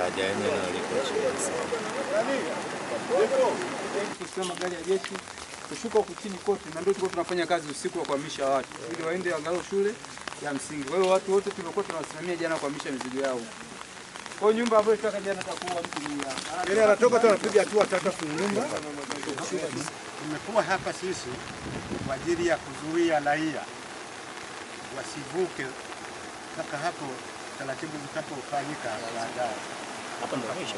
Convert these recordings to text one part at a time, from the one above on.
daraja lenyewe liko chini sana. Kusema gari ya jeshi kushuka huku chini kote, na ndio tulikuwa tunafanya kazi usiku wa kuhamisha watu ili waende angalau shule ya msingi. Kwa hiyo watu wote tulikuwa tunawasimamia jana kuhamisha mizigo yao. Kwa nyumba ambayo tutaka jana takuwa mtu ni yeye anatoka tu anapiga hatua tata kwa nyumba. Tumekuwa hapa sisi kwa ajili ya kuzuia raia wasivuke mpaka hapo taratibu zitakapofanyika baadaye. Hapa ndio maisha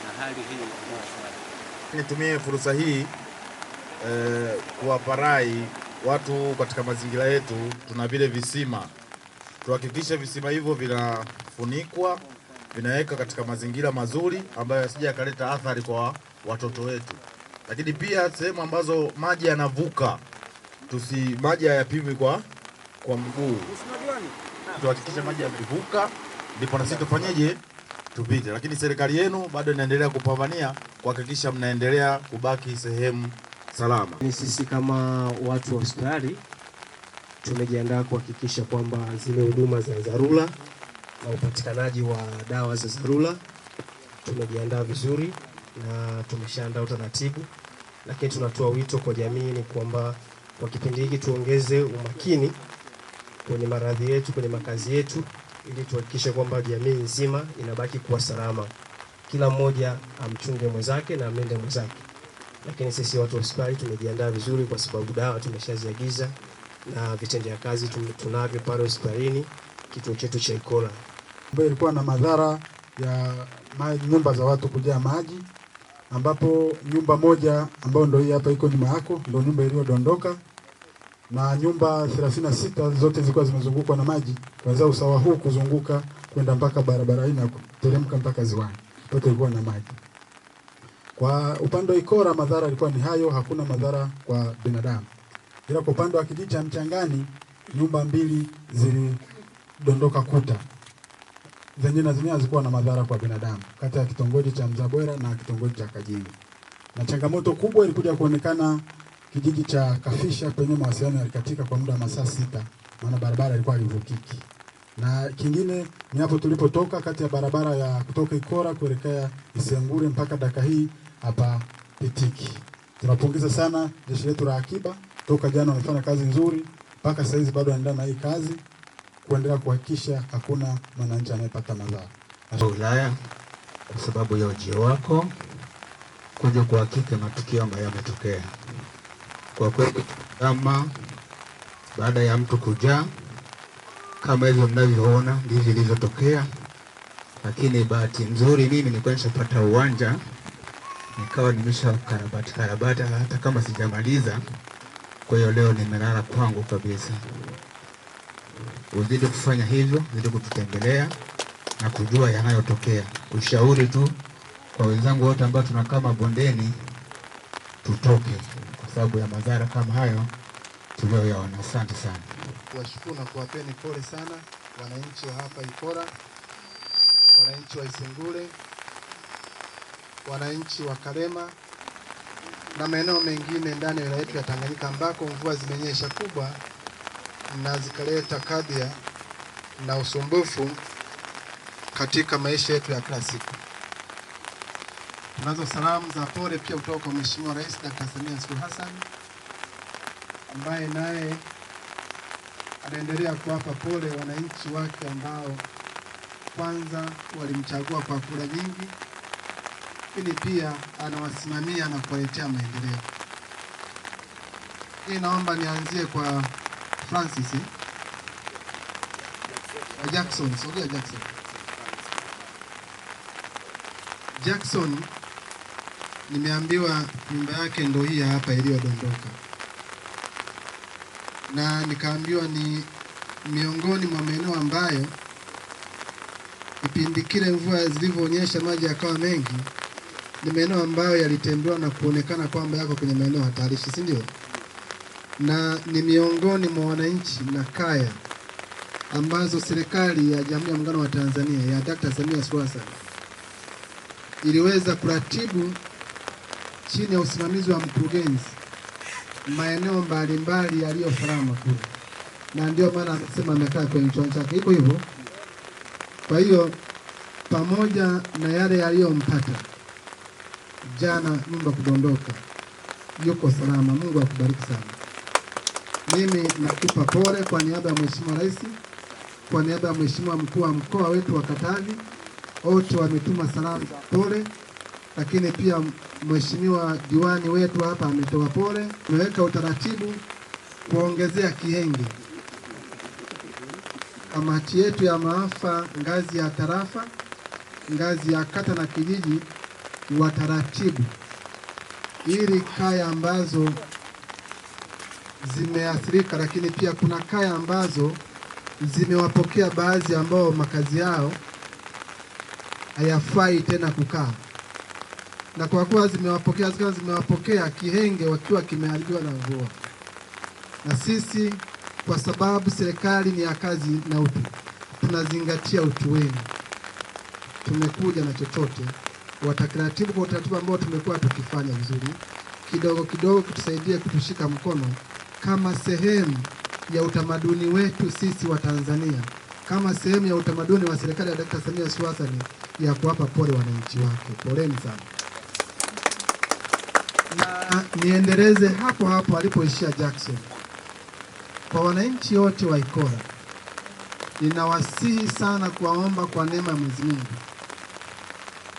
Na hali hii nitumie fursa hii kuwaparai watu katika mazingira yetu. Tuna vile visima, tuhakikishe visima hivyo vinafunikwa, vinaweka katika mazingira mazuri ambayo yasije yakaleta athari kwa watoto wetu. Lakini pia sehemu ambazo maji yanavuka, maji hayapimwi kwa mguu. Tuhakikishe maji yakivuka ndipo na sisi tufanyeje, tupite. Lakini serikali yenu bado inaendelea kupambania kuhakikisha mnaendelea kubaki sehemu salama. Sisi kama watu wa hospitali tumejiandaa kuhakikisha kwamba zile huduma za dharura na upatikanaji wa dawa za dharura tumejiandaa vizuri na tumeshaandaa utaratibu, lakini tunatoa wito kwa jamii ni kwamba kwa kipindi hiki tuongeze umakini kwenye maradhi yetu, kwenye makazi yetu, ili tuhakikishe kwamba jamii nzima inabaki kuwa salama. Kila mmoja amchunge mwenzake na amlinde mwenzake. Lakini sisi watu wa hospitali tumejiandaa vizuri kwa sababu dawa tumeshaziagiza na vitendea kazi tunavyo pale hospitalini, kituo chetu cha Ikola. Ilikuwa na madhara ya nyumba za watu kujaa maji, ambapo nyumba moja ambayo ndio hii hapa iko nyuma yako ndio nyumba iliyodondoka, na nyumba 36 zote zilikuwa zimezungukwa na maji kuanzia usawa huu kuzunguka kwenda mpaka barabara hii na kuteremka mpaka ziwani. Yote ilikuwa na maji. Kwa upande wa Ikora madhara ilikuwa ni hayo, hakuna madhara kwa binadamu. Ila kwa upande wa kijiji cha Mchangani nyumba 2 zilidondoka kuta. Zenyewe zilikuwa na madhara kwa binadamu kati ya kitongoji cha Mzabwera na kitongoji cha Kajini. Na changamoto kubwa ilikuja kuonekana kijiji cha Kafisha kwenye mawasiliano yalikatika kwa muda wa masaa 6, maana barabara ilikuwa haivukiki. Na kingine ni hapo tulipotoka kati ya barabara ya kutoka Ikora kuelekea Isengure mpaka dakika hii hapa pitiki. Tunapongeza sana jeshi letu la akiba, toka jana wamefanya kazi nzuri, mpaka sasa hizi bado wanaendelea na hii kazi kuendelea kuhakikisha hakuna mwananchi anayepata madhara. Wilaya kwa sababu ya ujio wako kuja kuhakiki matukio ambayo yametokea. Kwa kweli kama baada ya mtu kujaa kama hivyo mnavyoona ndivyo ilivyotokea, lakini bahati nzuri mimi nilikuwa nishapata uwanja nikawa nimesha karabati hata kama sijamaliza. Kwa hiyo leo nimelala kwangu kabisa. Uzidi kufanya hivyo, uzidi kututembelea na kujua yanayotokea. Ushauri tu kwa wenzangu wote ambao tunakaa mabondeni, tutoke kwa sababu ya madhara kama hayo tuliyoyaona. Asante sana. Kuwashukuru na kuwapeni pole sana wananchi wa hapa Ikora, wananchi wa Isengure, wananchi wa Karema na maeneo mengine ndani ya wilaya yetu ya Tanganyika ambako mvua zimenyesha kubwa na zikaleta kadhia na usumbufu katika maisha yetu ya kila siku. Tunazo salamu za pole pia kutoka kwa Mheshimiwa Rais Dr. Samia Suluhu Hassan ambaye naye anaendelea kuwapa pole wananchi wake ambao kwanza walimchagua kwa kura nyingi, lakini pia anawasimamia na kuwaletea maendeleo. Hii naomba nianzie kwa Francis Jackson nimeambiwa nyumba yake ndio hii hapa iliyodondoka, na nikaambiwa ni miongoni mwa maeneo ambayo kipindi kile mvua zilivyoonyesha maji yakawa mengi, ni maeneo ambayo yalitembewa na kuonekana kwamba yako kwenye maeneo hatarishi, si ndio? Na ni miongoni mwa wananchi na kaya ambazo serikali ya Jamhuri ya Muungano wa Tanzania ya Dr. Samia Suluhu Hassan iliweza kuratibu chini ya usimamizi wa mkurugenzi maeneo mbalimbali yaliyo salama kule. Na ndio maana anasema amekaa kwenye chombo chake. Iko hivyo. Kwa hiyo pamoja na yale yaliyompata jana, nyumba kudondoka, yuko salama. Mungu akubariki sana. Mimi nakupa pole kwa niaba ya Mheshimiwa Rais, kwa niaba ya Mheshimiwa mkuu wa mkoa wetu wa Katavi, wote wametuma salamu za pole, lakini pia Mheshimiwa diwani wetu hapa ametoa pole. Tumeweka utaratibu kuongezea kihenge. Kamati yetu ya maafa ngazi ya tarafa, ngazi ya kata na kijiji wa taratibu, ili kaya ambazo zimeathirika, lakini pia kuna kaya ambazo zimewapokea baadhi ambao makazi yao hayafai tena kukaa, na kwa kuwa zimewapokea kihenge wakiwa kimeharibiwa na mvua. Na sisi kwa sababu serikali ni ya kazi na utu, tunazingatia utu wenu. Tumekuja na chochote watakatibu kwa utaratibu ambao tumekuwa tukifanya vizuri, kidogo kidogo kutusaidia kutushika mkono kama sehemu ya utamaduni wetu sisi wa Tanzania, kama sehemu ya utamaduni wa serikali ya Dkt. Samia Suluhu Hassan ya kuwapa pole wananchi wake. Poleni sana. Na niendeleze hapo hapo alipoishia Jackson. Kwa wananchi wote wa Ikora, ninawasihi sana kuwaomba kwa neema ya Mwenyezi Mungu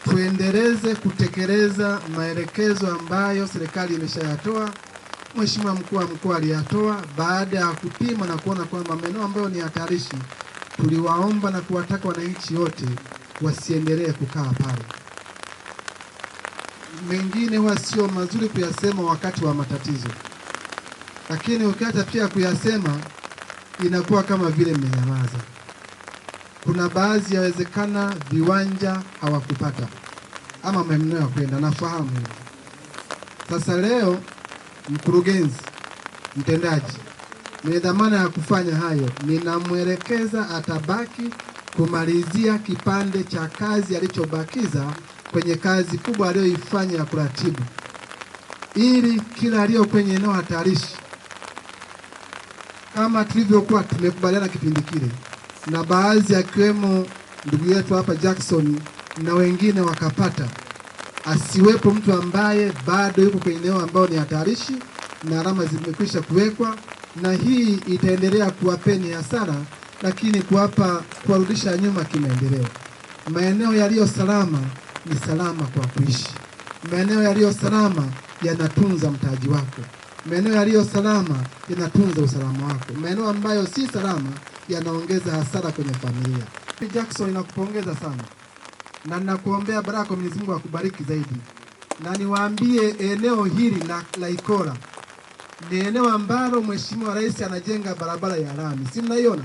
tuendeleze kutekeleza maelekezo ambayo serikali imeshayatoa. Mheshimiwa mkuu wa mkoa aliyatoa baada ya kupima na kuona kwamba maeneo ambayo ni hatarishi, tuliwaomba na kuwataka wananchi wote wasiendelee kukaa pale. Mengine huwa sio mazuri kuyasema wakati wa matatizo, lakini ukiacha pia kuyasema inakuwa kama vile mmenyamaza. Kuna baadhi yawezekana viwanja hawakupata ama maeneo ya kwenda, nafahamu hilo. Sasa leo mkurugenzi mtendaji mwenye dhamana ya kufanya hayo, ninamwelekeza atabaki kumalizia kipande cha kazi alichobakiza kwenye kazi kubwa aliyoifanya ya kuratibu, ili kila aliyo kwenye eneo hatarishi, kama tulivyokuwa tumekubaliana kipindi kile, na baadhi akiwemo ndugu yetu hapa Jackson na wengine wakapata, asiwepo mtu ambaye bado yuko kwenye eneo ambao ni hatarishi na alama zimekwisha kuwekwa, na hii itaendelea kuwapeni hasara, lakini kuwarudisha nyuma kimaendeleo. Maeneo yaliyo salama ni salama kwa kuishi. Maeneo yaliyo salama yanatunza mtaji wako. Maeneo yaliyo salama yanatunza usalama wako. Maeneo ambayo si salama yanaongeza hasara kwenye familia. Jackson, nakupongeza sana na nakuombea baraka, Mwenyezi Mungu akubariki zaidi. Na niwaambie eneo hili la Ikora ni eneo ambalo Mheshimiwa Rais anajenga barabara ya lami. Si mnaiona?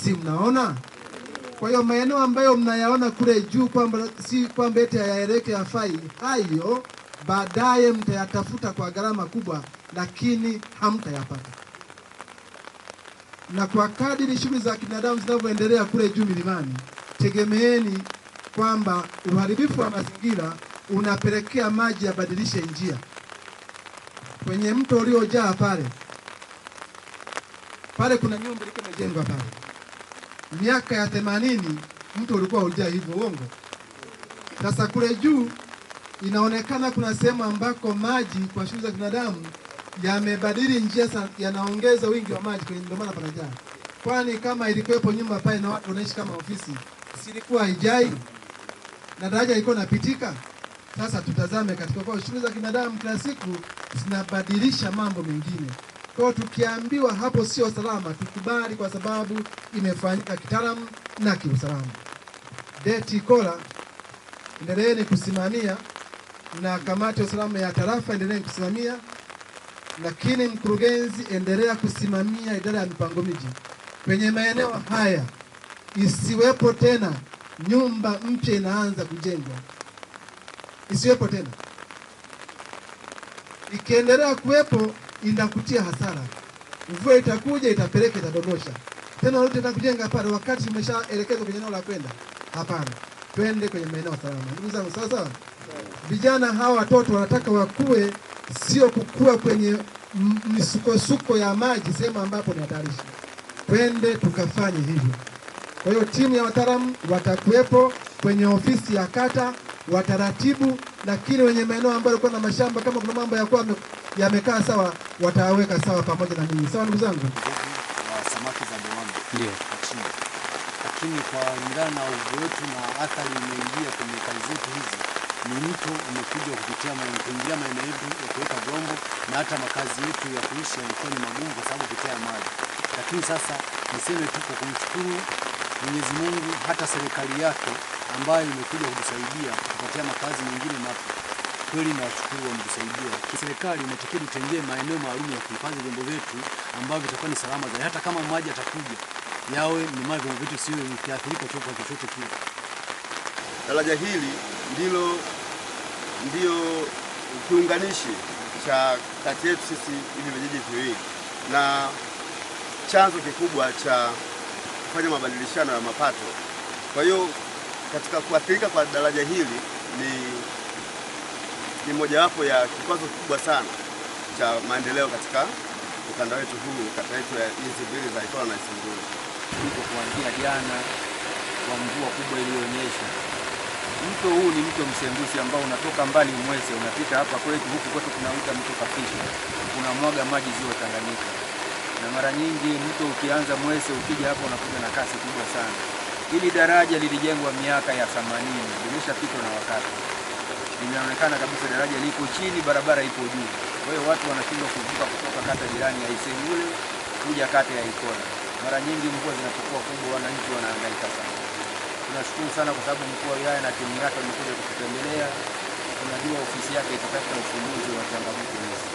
Si mnaona? Kwa hiyo maeneo ambayo mnayaona kule juu kwamba si kwamba eti hayaeleke yafai, hayo baadaye mtayatafuta kwa gharama kubwa, lakini hamtayapata. Na kwa kadiri shughuli za binadamu zinavyoendelea kule juu milimani, tegemeeni kwamba uharibifu wa mazingira unapelekea maji yabadilishe njia. Kwenye mto uliojaa pale kuna nyumba ilikuwa imejengwa pale. Miaka ya 80 mto ulikuwa hujaa hivyo, uongo? Sasa kule juu inaonekana kuna sehemu ambako maji kwa shughuli za binadamu yamebadili njia, yanaongeza wingi wa maji kwenye, ndio maana panajaa. Kwani kama ilikuwepo nyumba pale na watu wanaishi kama ofisi, silikuwa haijai na daraja ilikuwa inapitika? Sasa tutazame katika kwa shughuli za binadamu kila siku zinabadilisha mambo mengine. Kwa tukiambiwa hapo sio salama, tukubali kwa sababu imefanyika kitaalamu na kiusalama. Deti Ikora endeleeni kusimamia, na kamati ya usalama ya tarafa endeleeni kusimamia, lakini mkurugenzi endelea kusimamia idara ya mipango miji kwenye maeneo haya. Isiwepo tena nyumba mpya inaanza kujengwa, isiwepo tena. Ikiendelea kuwepo inakutia hasara. Mvua itakuja, itapeleka, itadondosha. Tena wote kujenga pale wakati umeshaelekezwa kwenye eneo la kwenda. Hapana. Twende kwenye maeneo salama. Ndugu zangu, sasa vijana hawa watoto wanataka wakue, sio kukua kwenye misukosuko ya maji sehemu ambapo ni hatarishi. Twende tukafanye hivyo. Kwa hiyo timu ya wataalamu watakuwepo kwenye ofisi ya kata wataratibu, lakini wenye maeneo ambayo yalikuwa na mashamba, kama kuna mambo yakuwa yamekaa sawa, wataweka sawa pamoja na mimi. Sawa ndugu zangu? Samaki za Boanga Ndio. chini, lakini kwa kulingana na uwezo wetu na athari imeingia kwenye kazi zetu hizi, ni mto umekuja kuingilia maeneo yetu ya kuweka vyombo, na hata makazi yetu ya kuishi yalikuwa ni magumu kwa sababu kupitia maji. Lakini sasa niseme tu kwa kumshukuru Mwenyezi Mungu, hata serikali yake ambayo imekuja kutusaidia kupatia makazi mengine mapya. Kweli nawashukuru wametusaidia. Serikali inatakiwa tutengee maeneo maalum ya kuhifadhi vyombo vyetu ambavyo vitakuwa ni salama zaidi. Hata kama maji atakuja, yawe ni maji, vyombo vyetu sio vikiathirika kwa chochote kile. Daraja hili ndio kiunganishi cha kati yetu sisi hivi vijiji viwili na chanzo kikubwa cha kufanya mabadilishano ya mapato. Kwa hiyo katika kuathirika kwa daraja hili ni mojawapo ya kikwazo kikubwa sana cha maendeleo katika ukanda wetu huu, kata yetu ya hizi mbili za Ikola na Isinguli. Kuanzia jana kwa mvua kubwa iliyonyesha, mto huu ni mto Msembusi ambao unatoka mbali Mwese, unapita hapa kwetu, huku kwetu tunauita mto Kafisha, unamwaga maji ziwa Tanganyika. Na mara nyingi mto ukianza Mwese ukija hapa unakuja na kasi kubwa sana. Hili daraja lilijengwa miaka ya 80, limeshapitwa na wakati. Linaonekana kabisa daraja liko chini, barabara ipo juu. Kwa hiyo watu wanashindwa kuvuka kutoka kata jirani ya Isengule kuja kata ya Ikola. Mara nyingi mvua zinapokuwa kubwa, wananchi wanahangaika sana. Tunashukuru sana kwa sababu mkuu wa wilaya na timu yake wamekuja kututembelea. Tunajua ofisi yake itatafuta ufumbuzi wa changamoto hizi.